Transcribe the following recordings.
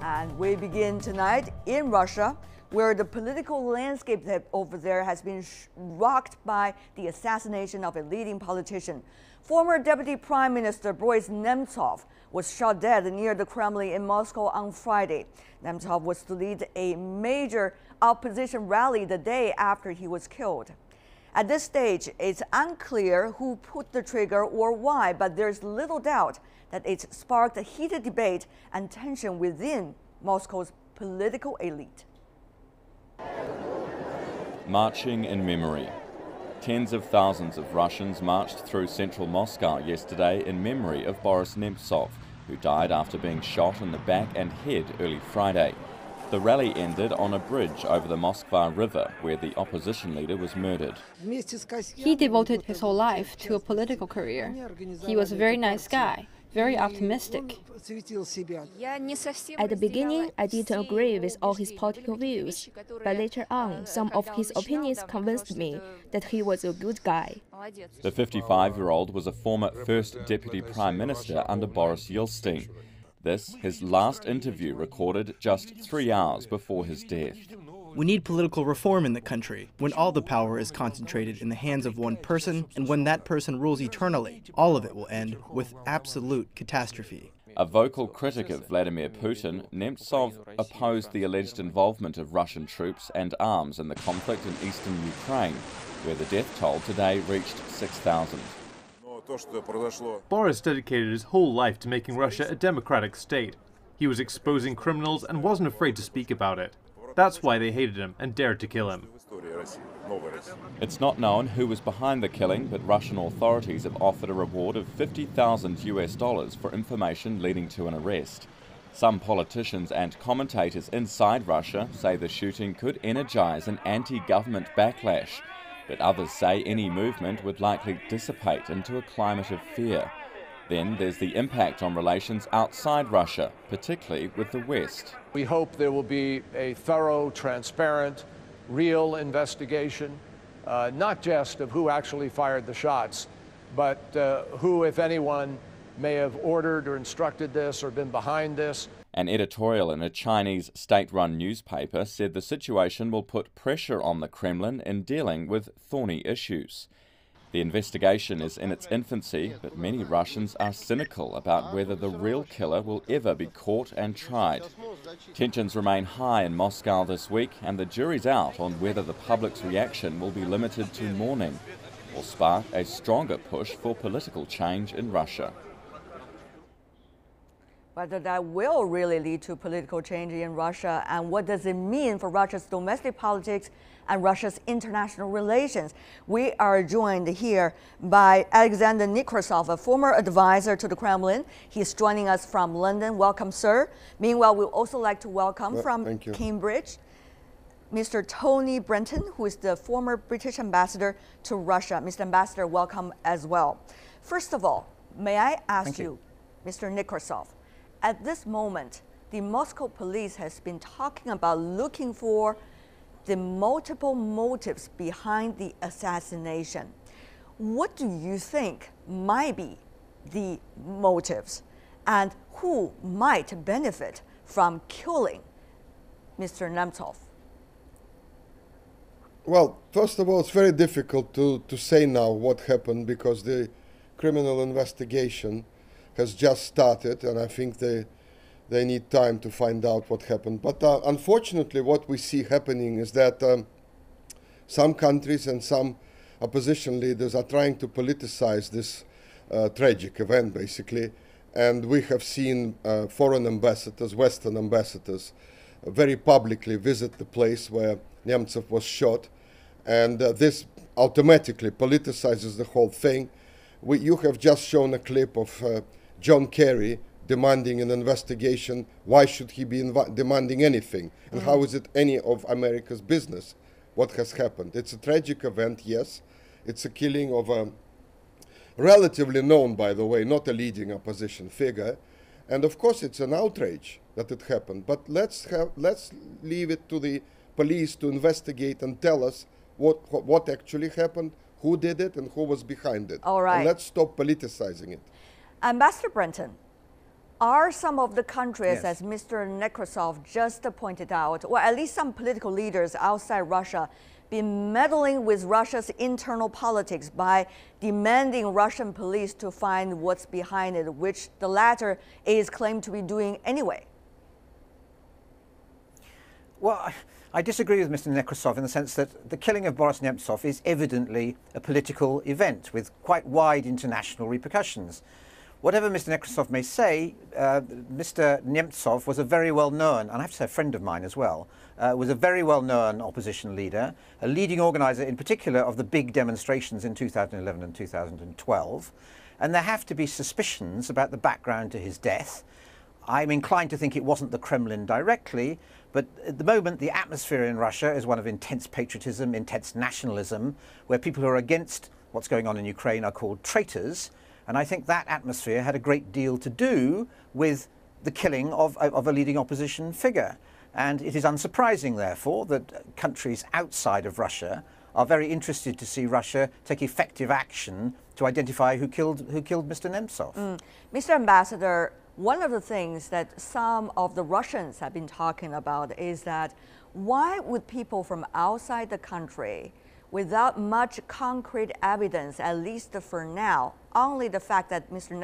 And we begin tonight in Russia, where the political landscape over there has been rocked by the assassination of a leading politician. Former Deputy Prime Minister Boris Nemtsov was shot dead near the Kremlin in Moscow on Friday. Nemtsov was to lead a major opposition rally the day after he was killed. At this stage, it's unclear who put the trigger or why, but there's little doubt that it's sparked a heated debate and tension within Moscow's political elite. Marching in memory. Tens of thousands of Russians marched through central Moscow yesterday in memory of Boris Nemtsov, who died after being shot in the back and head early Friday. The rally ended on a bridge over the Moskva River, where the opposition leader was murdered. He devoted his whole life to a political career. He was a very nice guy, very optimistic. At the beginning, I didn't agree with all his political views, but later on, some of his opinions convinced me that he was a good guy. The 55-year-old was a former first deputy prime minister under Boris Yeltsin. This, his last interview recorded just 3 hours before his death. We need political reform in the country. When all the power is concentrated in the hands of one person, and when that person rules eternally, all of it will end with absolute catastrophe. A vocal critic of Vladimir Putin, Nemtsov opposed the alleged involvement of Russian troops and arms in the conflict in eastern Ukraine, where the death toll today reached 6,000. Boris dedicated his whole life to making Russia a democratic state. He was exposing criminals and wasn't afraid to speak about it. That's why they hated him and dared to kill him. It's not known who was behind the killing, but Russian authorities have offered a reward of $50,000 for information leading to an arrest. Some politicians and commentators inside Russia say the shooting could energize an anti-government backlash, but others say any movement would likely dissipate into a climate of fear. Then there's the impact on relations outside Russia, particularly with the West. We hope there will be a thorough, transparent, real investigation, not just of who actually fired the shots, but who, if anyone, may have ordered or instructed this or been behind this. An editorial in a Chinese state-run newspaper said the situation will put pressure on the Kremlin in dealing with thorny issues. The investigation is in its infancy, but many Russians are cynical about whether the real killer will ever be caught and tried. Tensions remain high in Moscow this week, and the jury's out on whether the public's reaction will be limited to mourning or spark a stronger push for political change in Russia. Whether that will really lead to political change in Russia, and what does it mean for Russia's domestic politics and Russia's international relations? We are joined here by Alexander Nekrasov, a former advisor to the Kremlin. He's joining us from London. Welcome, sir. Meanwhile, we'd also like to welcome from Cambridge, Mr. Tony Brenton, who is the former British ambassador to Russia. Mr. Ambassador, welcome as well. First of all, may I ask you, Mr. Nekrasov, at this moment, the Moscow police has been talking about looking for the multiple motives behind the assassination. What do you think might be the motives, and who might benefit from killing Mr. Nemtsov? Well, first of all, it's very difficult to say now what happened, because the criminal investigation has just started, and I think they need time to find out what happened. But unfortunately, what we see happening is that some countries and some opposition leaders are trying to politicize this tragic event, basically. And we have seen foreign ambassadors, Western ambassadors, very publicly visit the place where Nemtsov was shot. And this automatically politicizes the whole thing. You have just shown a clip of John Kerry demanding an investigation. Why should he be demanding anything? And how is it any of America's business what has happened? It's a tragic event, yes. It's a killing of a relatively known, by the way, not a leading opposition figure. And of course it's an outrage that it happened. But let's leave it to the police to investigate and tell us what actually happened, who did it, and who was behind it. All right. And let's stop politicizing it. Ambassador Brenton, Are some of the countries, Yes. as Mr. Nekrasov just pointed out, or at least some political leaders outside Russia, been meddling with Russia's internal politics by demanding Russian police to find what's behind it, which the latter is claimed to be doing anyway? Well, I disagree with Mr. Nekrasov in the sense that the killing of Boris Nemtsov is evidently a political event with quite wide international repercussions. Whatever Mr. Nekrasov may say, Mr. Nemtsov was a very well-known, and I have to say a friend of mine as well, was a very well-known opposition leader, a leading organizer in particular of the big demonstrations in 2011 and 2012. And there have to be suspicions about the background to his death. I'm inclined to think it wasn't the Kremlin directly, but at the moment the atmosphere in Russia is one of intense patriotism, intense nationalism, where people who are against what's going on in Ukraine are called traitors. And I think that atmosphere had a great deal to do with the killing of a leading opposition figure. And it is unsurprising, therefore, that countries outside of Russia are very interested to see Russia take effective action to identify who killed Mr. Nemtsov. Mr. Ambassador, one of the things that some of the Russians have been talking about is that why would people from outside the country, without much concrete evidence, at least for now, only the fact that Mr.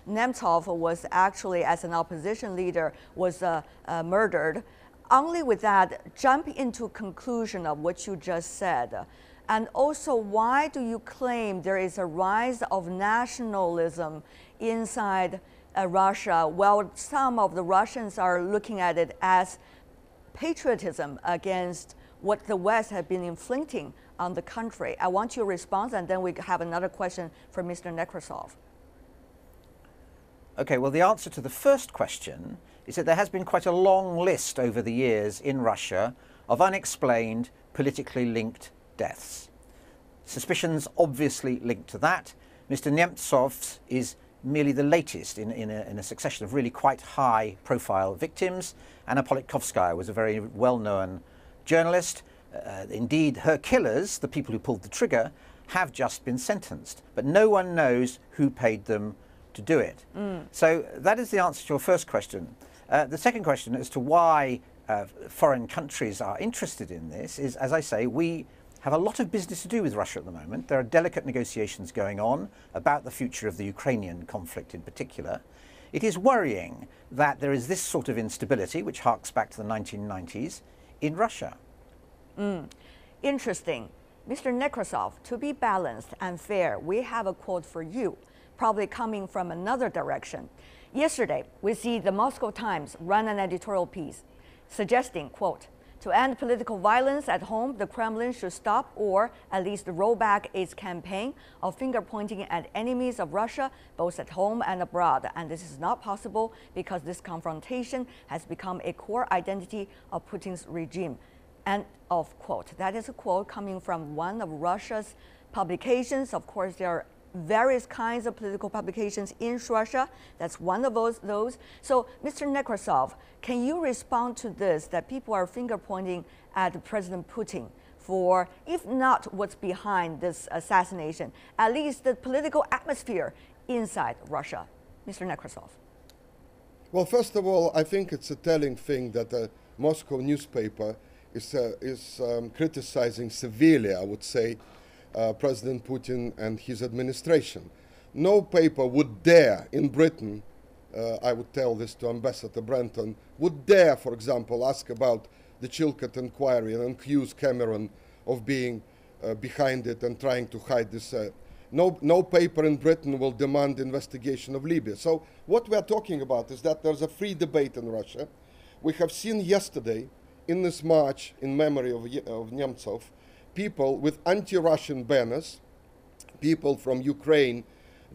Nemtsov was actually, as an opposition leader, was murdered, only with that jump into conclusion of what you just said? And also, why do you claim there is a rise of nationalism inside Russia, while some of the Russians are looking at it as patriotism against what the West have been inflicting on the country? I want your response, and then we have another question for Mr. Nekrasov. Okay, well, the answer to the first question is that there has been quite a long list over the years in Russia of unexplained, politically linked deaths. Suspicions obviously linked to that. Mr. Nemtsov's is merely the latest in a succession of really quite high-profile victims. Anna Politkovskaya was a very well-known journalist. Indeed, her killers, the people who pulled the trigger, have just been sentenced, but no one knows who paid them to do it. So that is the answer to your first question. The second question as to why foreign countries are interested in this is, as I say, we have a lot of business to do with Russia at the moment. There are delicate negotiations going on about the future of the Ukrainian conflict in particular. It is worrying that there is this sort of instability, which harks back to the 1990s, in Russia. Interesting. Mr. Nekrasov, to be balanced and fair, we have a quote for you, probably coming from another direction. Yesterday, we see the Moscow Times run an editorial piece suggesting, quote, to end political violence at home, the Kremlin should stop or at least roll back its campaign of finger-pointing at enemies of Russia, both at home and abroad. And this is not possible because this confrontation has become a core identity of Putin's regime. End of quote. That is a quote coming from one of Russia's publications. Of course, there are various kinds of political publications in Russia. That's one of those. So, Mr. Nekrasov, can you respond to this, that people are finger-pointing at President Putin for, if not what's behind this assassination, at least the political atmosphere inside Russia? Mr. Nekrasov. Well, first of all, I think it's a telling thing that a Moscow newspaper is criticizing severely, I would say, President Putin and his administration. No paper would dare in Britain, I would tell this to Ambassador Brenton, would dare, for example, ask about the Chilcot inquiry and accuse Cameron of being behind it and trying to hide this. No paper in Britain will demand investigation of Libya. So what we are talking about is that there's a free debate in Russia. We have seen yesterday in this march in memory of Nemtsov, people with anti-Russian banners, people from Ukraine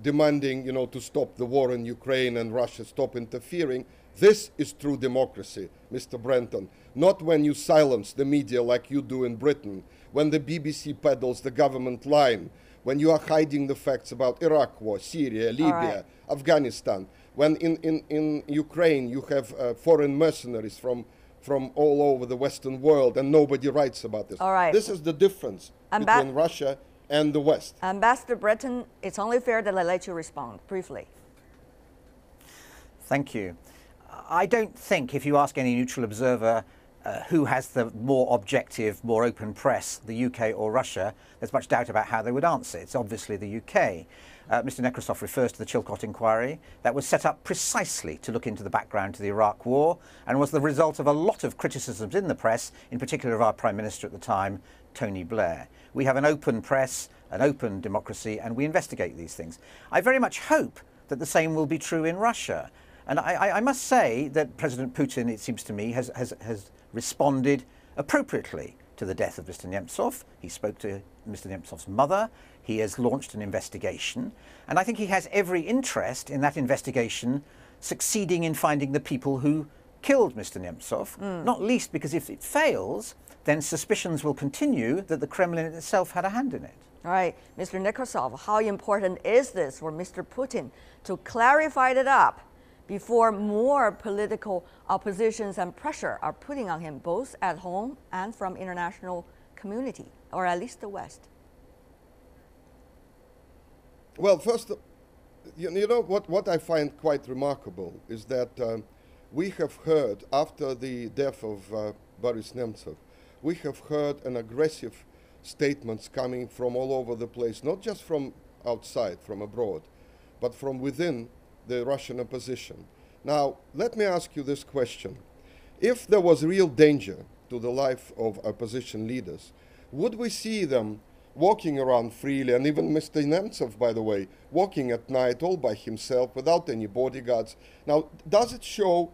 demanding, to stop the war in Ukraine and Russia stop interfering. This is true democracy, Mr. Brenton. Not when you silence the media like you do in Britain, when the BBC peddles the government line, when you are hiding the facts about Iraq war, Syria, Libya, Afghanistan, when in Ukraine you have foreign mercenaries from all over the Western world, and nobody writes about this. All right. This is the difference between Russia and the West. Ambassador Breton, it's only fair that I let you respond briefly. Thank you. I don't think if you ask any neutral observer who has the more objective, more open press, the UK or Russia, there's much doubt about how they would answer. It's obviously the UK. Mr. Nekrasov refers to the Chilcot inquiry that was set up precisely to look into the background to the Iraq War and was the result of a lot of criticisms in the press, in particular of our Prime Minister at the time, Tony Blair. We have an open press, an open democracy, and we investigate these things. I very much hope that the same will be true in Russia. And I must say that President Putin, it seems to me, has responded appropriately to the death of Mr. Nemtsov. He spoke to Mr. Nemtsov's mother. He has launched an investigation. And I think he has every interest in that investigation succeeding in finding the people who killed Mr. Nemtsov, not least because if it fails, then suspicions will continue that the Kremlin itself had a hand in it. All right, Mr. Nekrasov, how important is this for Mr. Putin to clarify it up before more political oppositions and pressure are putting on him, both at home and from international community, or at least the West? Well, first, you know what I find quite remarkable is that we have heard, after the death of Boris Nemtsov, we have heard an aggressive statements coming from all over the place, not just from outside, from abroad, but from within the Russian opposition. Now, let me ask you this question. If there was real danger to the life of opposition leaders, would we see them walking around freely, and even Mr. Nemtsov, by the way, walking at night all by himself without any bodyguards? Now, does it show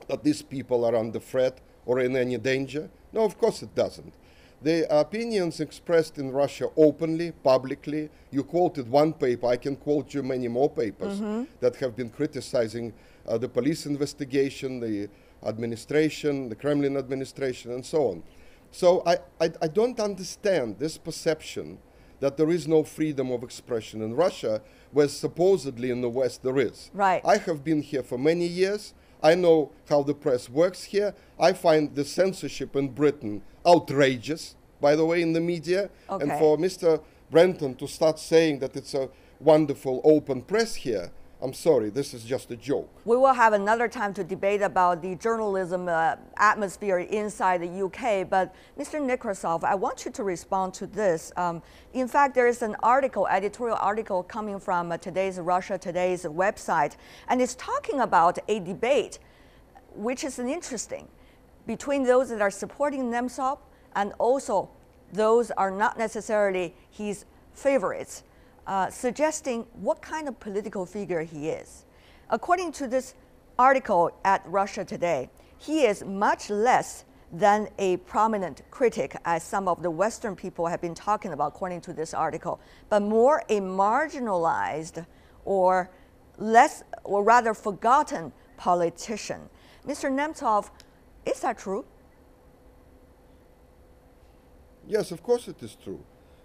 that these people are under threat or in any danger? No, of course it doesn't. The opinions expressed in Russia openly, publicly. You quoted one paper. I can quote you many more papers that have been criticizing the police investigation, the administration, the Kremlin administration, and so on. So I don't understand this perception that there is no freedom of expression in Russia, where supposedly in the West there is. Right. I have been here for many years. I know how the press works here. I find the censorship in Britain outrageous, by the way, in the media. Okay. And for Mr. Brenton to start saying that it's a wonderful open press here, I'm sorry, this is just a joke. We will have another time to debate about the journalism atmosphere inside the UK, but Mr. Nekrasov, I want you to respond to this. In fact, there is an article, editorial article coming from today's Russia Today's website, and it's talking about a debate, which is interesting, between those that are supporting Nemtsov and also those are not necessarily his favorites. Suggesting what kind of political figure he is. According to this article at Russia Today, he is much less than a prominent critic, as some of the Western people have been talking about, according to this article, but more a marginalized or less, or rather forgotten politician. Mr. Nemtsov, is that true? Yes, of course it is true.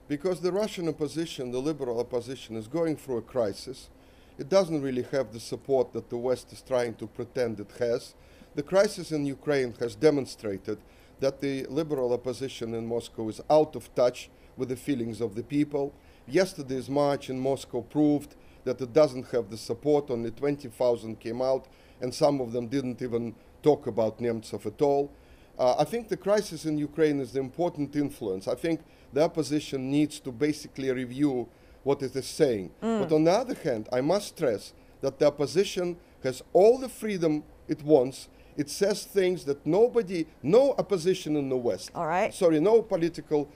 Because the Russian opposition, the liberal opposition, is going through a crisis. It doesn't really have the support that the West is trying to pretend it has. The crisis in Ukraine has demonstrated that the liberal opposition in Moscow is out of touch with the feelings of the people. Yesterday's march in Moscow proved that it doesn't have the support. Only 20,000 came out, and some of them didn't even talk about Nemtsov at all. I think the crisis in Ukraine is the important influence. I think the opposition needs to basically review what it is saying. But on the other hand, I must stress that the opposition has all the freedom it wants. It says things that nobody, no opposition in the West, no political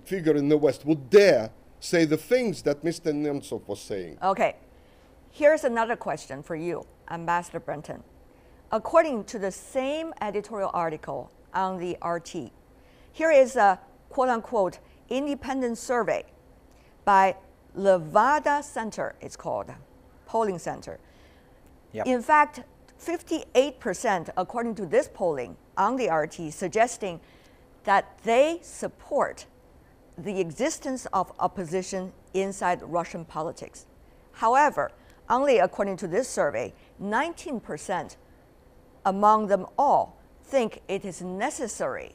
figure in the West would dare say the things that Mr. Nemtsov was saying. Okay, here's another question for you, Ambassador Brenton. According to the same editorial article on the RT, here is a quote-unquote independent survey by Levada Center, it's called, polling center. Yep. In fact, 58%, according to this polling on the RT, suggesting that they support the existence of opposition inside Russian politics. However, only according to this survey, 19% among them all think it is necessary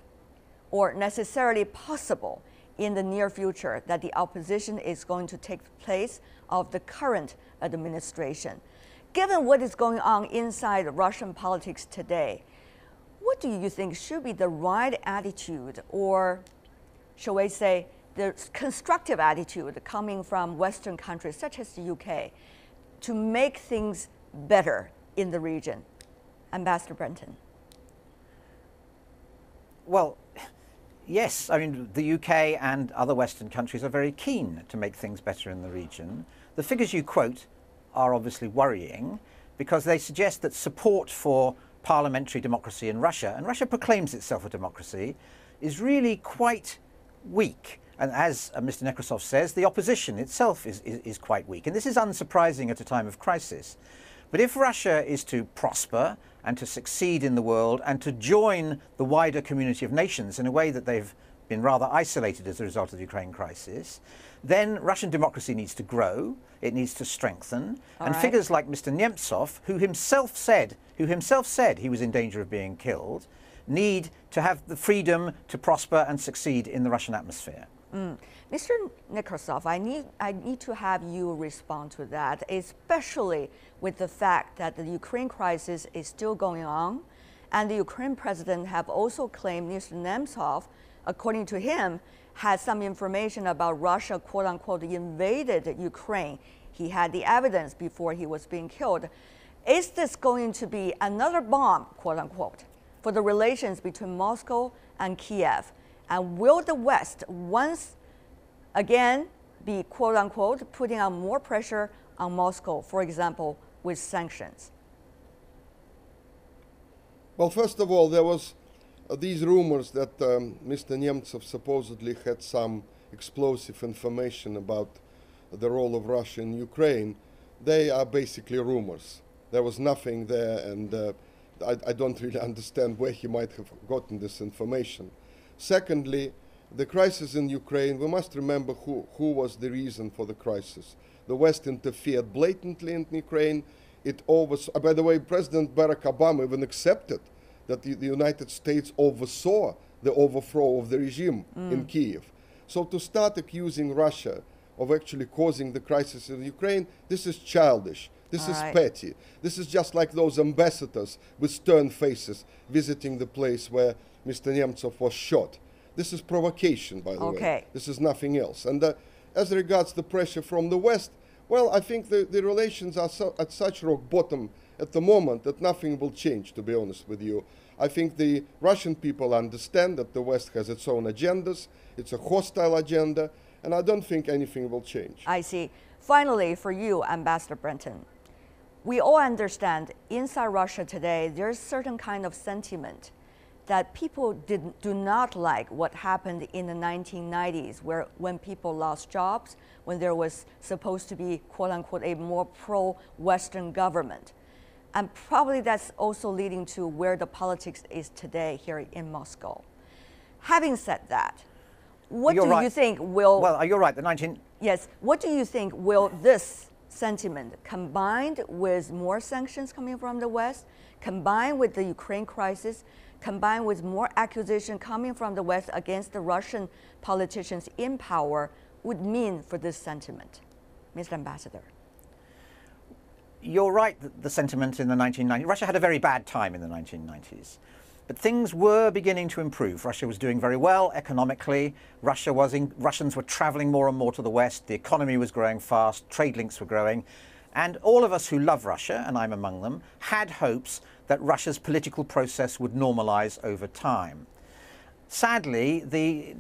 or necessarily possible in the near future that the opposition is going to take place of the current administration. given what is going on inside Russian politics today, what do you think should be the right attitude, or shall we say, the constructive attitude coming from Western countries such as the UK to make things better in the region? Ambassador Brenton. Well, yes, I mean, the UK and other Western countries are very keen to make things better in the region. The figures you quote are obviously worrying because they suggest that support for parliamentary democracy in Russia, and Russia proclaims itself a democracy, is really quite weak. And as Mr. Nekrasov says, the opposition itself is quite weak. And this is unsurprising at a time of crisis. But if Russia is to prosper and to succeed in the world and to join the wider community of nations in a way that they've been rather isolated as a result of the Ukraine crisis, then Russian democracy needs to grow, it needs to strengthen, and figures like Mr. Nemtsov, who himself said he was in danger of being killed, need to have the freedom to prosper and succeed in the Russian atmosphere. Mr. Nekrasov, I need to have you respond to that, especially with the fact that the Ukraine crisis is still going on, and the Ukraine president have also claimed Mr. Nemtsov, according to him, has some information about Russia, quote unquote, invaded Ukraine. He had the evidence before he was being killed. Is this going to be another bomb, quote unquote, for the relations between Moscow and Kiev? And will the West once again be, quote unquote, putting on more pressure on Moscow, for example, with sanctions? Well, first of all, there was these rumors that Mr. Nemtsov supposedly had some explosive information about the role of Russia in Ukraine. They are basically rumors. There was nothing there, and I don't really understand where he might have gotten this information. Secondly, the crisis in Ukraine, we must remember who was the reason for the crisis. The West interfered blatantly in Ukraine. By the way, President Barack Obama even accepted that the United States oversaw the overthrow of the regime in Kiev. So to start accusing Russia of actually causing the crisis in Ukraine, this is childish. This is petty. This is just like those ambassadors with stern faces visiting the place where Mr. Nemtsov was shot. This is provocation, by the way. This is nothing else. And as regards the pressure from the West, well, I think the relations are at such rock bottom at the moment that nothing will change, to be honest with you. I think the Russian people understand that the West has its own agendas. It's a hostile agenda, and I don't think anything will change. I see. Finally, for you, Ambassador Brenton, we all understand inside Russia today, there's certain kind of sentiment that people do not like what happened in the 1990s, when people lost jobs, when there was supposed to be, quote unquote, a more pro-Western government. And probably that's also leading to where the politics is today here in Moscow. Having said that, what do you think will... Well, you're right, Yes, what do you think will this sentiment, combined with more sanctions coming from the West, combined with the Ukraine crisis, combined with more accusation coming from the West against the Russian politicians in power, would mean for this sentiment? Mr. Ambassador. You're right that the sentiment in the 1990s, Russia had a very bad time in the 1990s. But things were beginning to improve. Russia was doing very well economically. Russians were traveling more and more to the West. The economy was growing fast. Trade links were growing. And all of us who love Russia, and I'm among them, had hopes that Russia's political process would normalize over time. Sadly, the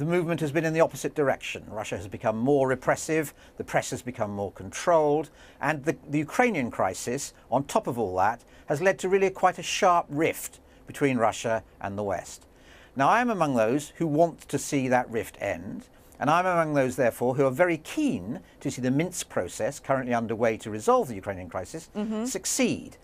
movement has been in the opposite direction. Russia has become more repressive, the press has become more controlled, and the Ukrainian crisis, on top of all that, has led to really quite a sharp rift between Russia and the West. Now, I'm among those who want to see that rift end, and I'm among those, therefore, who are very keen to see the Minsk process currently underway to resolve the Ukrainian crisis succeed,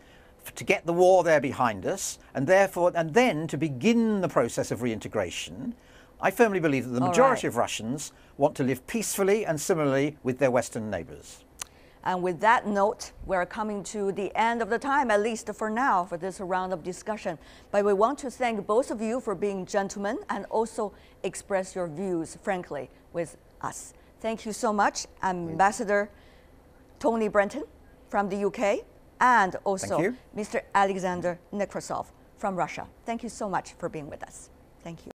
to get the war there behind us, and then to begin the process of reintegration. I firmly believe that the majority of Russians want to live peacefully and similarly with their Western neighbors. And with that note, we're coming to the end of the time, at least for now, for this round of discussion. But we want to thank both of you for being gentlemen and also express your views frankly with us. Thank you so much, Ambassador Tony Brenton from the UK, and also Mr. Alexander Nekrasov from Russia. Thank you so much for being with us. Thank you.